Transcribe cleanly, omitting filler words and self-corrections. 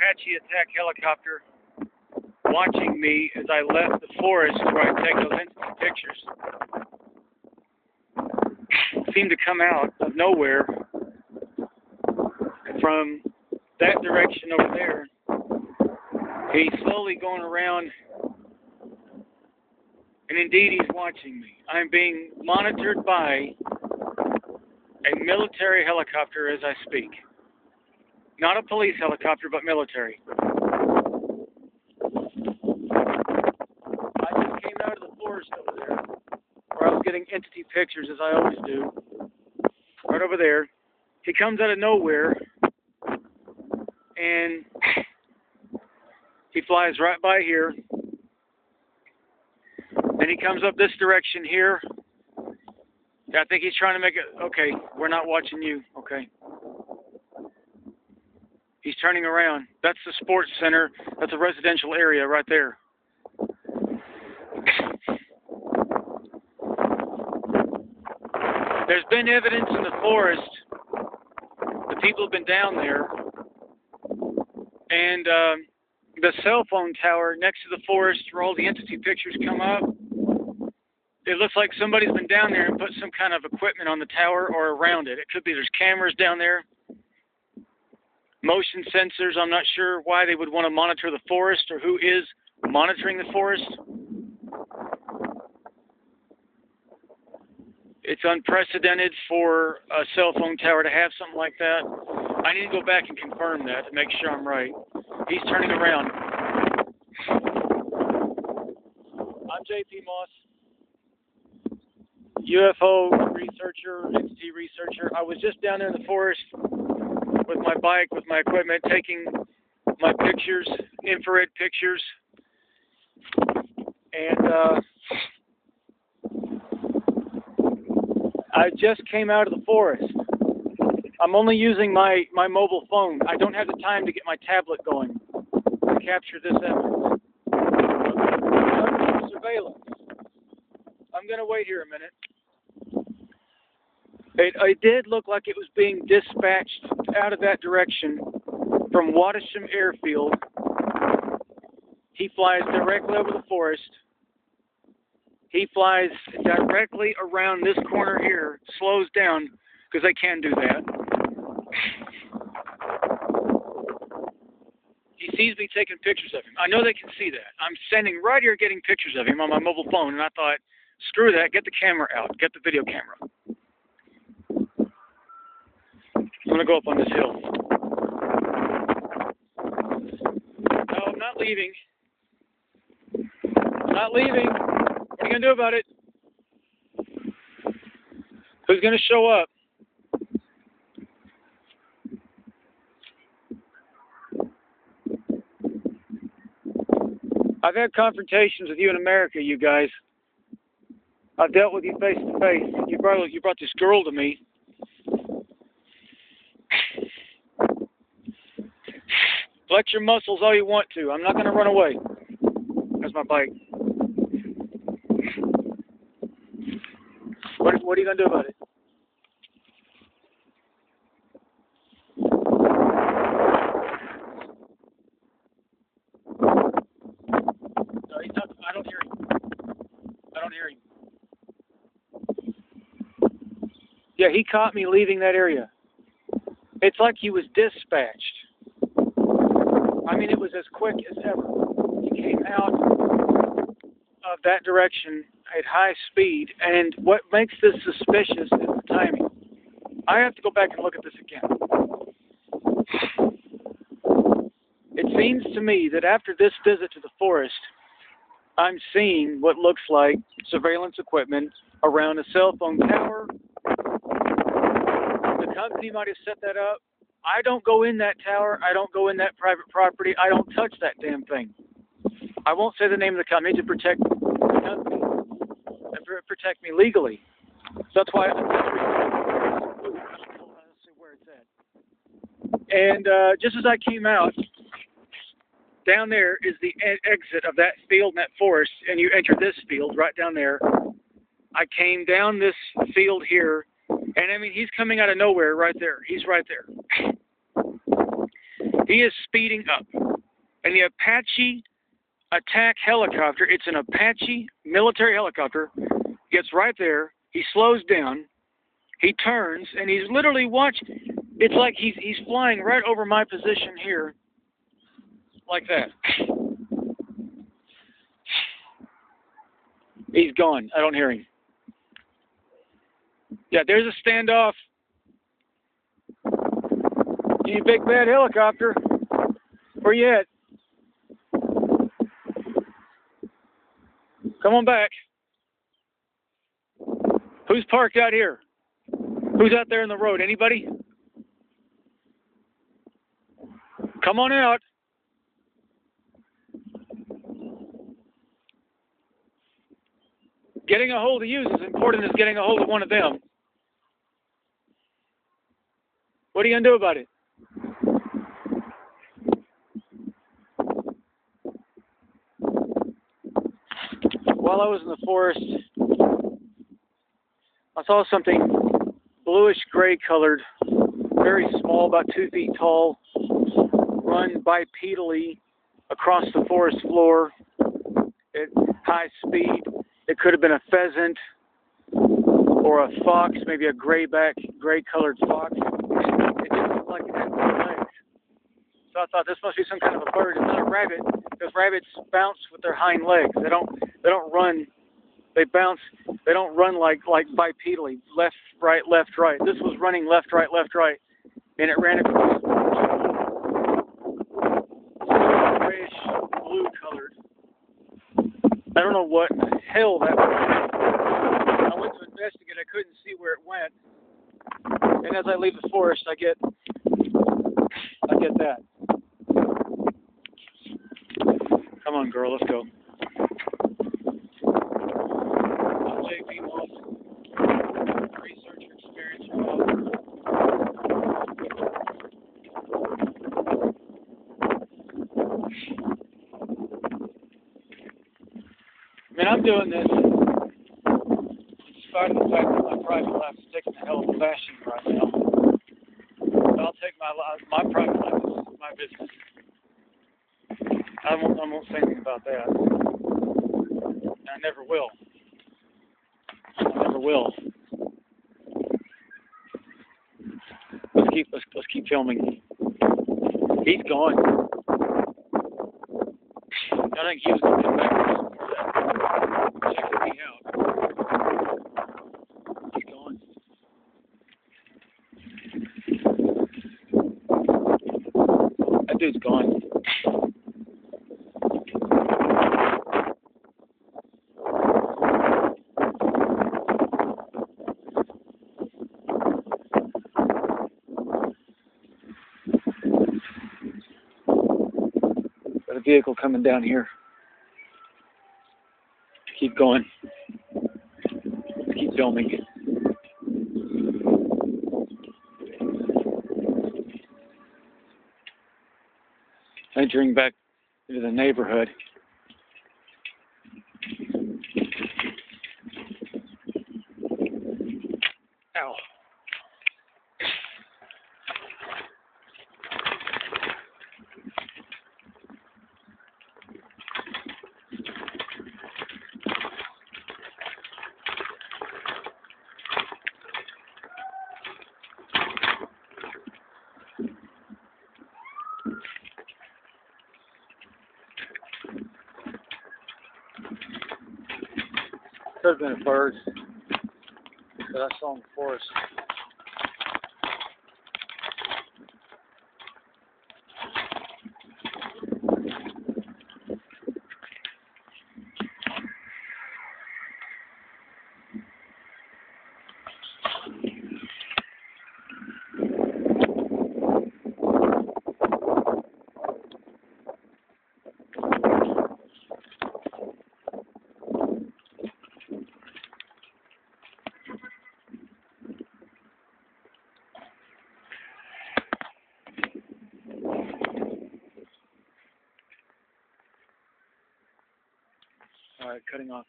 Apache attack helicopter watching me as I left the forest where I take those instant pictures. Seemed to come out of nowhere from that direction over there. He's slowly going around, and indeed he's watching me. I'm being monitored by a military helicopter as I speak. Not a police helicopter, but military. I just came out of the forest over there, where I was getting entity pictures, as I always do. Right over there. He comes out of nowhere, and he flies right by here. And he comes up this direction here. I think he's trying to make it, okay, we're not watching you, okay. He's turning around. That's the sports center. That's a residential area right there. There's been evidence in the forest. The people have been down there. And the cell phone tower next to the forest where all the entity pictures come up, it looks like somebody's been down there and put some kind of equipment on the tower or around it. It could be there's cameras down there, motion sensors. I'm not sure why they would want to monitor the forest or who is monitoring the forest. It's unprecedented for a cell phone tower to have something like that. I need to go back and confirm that to make sure I'm right. He's turning around. I'm JP Moss, UFO researcher, entity researcher. I was just down there in the forest with my bike, with my equipment, taking my pictures, infrared pictures. And I just came out of the forest. I'm only using my mobile phone. I don't have the time to get my tablet going to capture this evidence. Surveillance. I'm going to wait here a minute. It did look like it was being dispatched out of that direction from Wattisham Airfield. He flies directly over the forest. He flies directly around this corner here, slows down, because they can do that. He sees me taking pictures of him. I know they can see that. I'm standing right here getting pictures of him on my mobile phone, and I thought, screw that, get the camera out, get the video camera. I'm going to go up on this hill. No, I'm not leaving. I'm not leaving. What are you going to do about it? Who's going to show up? I've had confrontations with you in America, you guys. I've dealt with you face to face. You brought this girl to me. Flex your muscles all you want to. I'm not going to run away. There's my bike. What are you going to do about it? No, he's not. I don't hear him. I don't hear him. Yeah, he caught me leaving that area. It's like he was dispatched. I mean, it was as quick as ever. He came out of that direction at high speed, and what makes this suspicious is the timing. I have to go back and look at this again. It seems to me that after this visit to the forest, I'm seeing what looks like surveillance equipment around a cell phone tower. The company might have set that up. I don't go in that tower. I don't go in that private property. I don't touch that damn thing. I won't say the name of the company to protect the company and protect me legally. So that's why let's see where it's at. And just as I came out, down there is the exit of that field and that forest, and you enter this field right down there. I came down this field here, and I mean, he's coming out of nowhere right there. He's right there. He is speeding up. And the Apache attack helicopter, it's an Apache military helicopter, gets right there. He slows down. He turns, and he's literally watching. It's like he's flying right over my position here, like that. He's gone. I don't hear him. Yeah, there's a standoff. You big bad helicopter. Where you at? Come on back. Who's parked out here? Who's out there in the road? Anybody? Come on out. Getting a hold of you is as important as getting a hold of one of them. What are you going to do about it? While I was in the forest, I saw something bluish-gray colored, very small, about 2 feet tall, run bipedally across the forest floor at high speed. It could have been a pheasant or a fox, maybe a gray-colored fox. It didn't look like it had 4 legs. So I thought this must be some kind of a bird. It's not a rabbit, because rabbits bounce with their hind legs. They don't run. They bounce. They don't run like bipedally, left, right, left, right. This was running left, right, and it ran across grayish blue colored. I don't know what the hell that was. I went to investigate. I couldn't see where it went. And as I leave the forest, I get that. Come on, girl, let's go. JP Moss, research experience. Man, I'm doing this in spite of the fact that my private life is taking a hell of a bashing right now. But I'll take my private life is my business. I won't say anything about that. I never will. Let's keep filming. He's gone. I think he was going to come back and check me out. He's gone. That dude's gone. Got a vehicle coming down here. Keep going. Keep filming. Entering back into the neighborhood. Ow. Could have been a bird that I saw in the forest. All right, cutting off.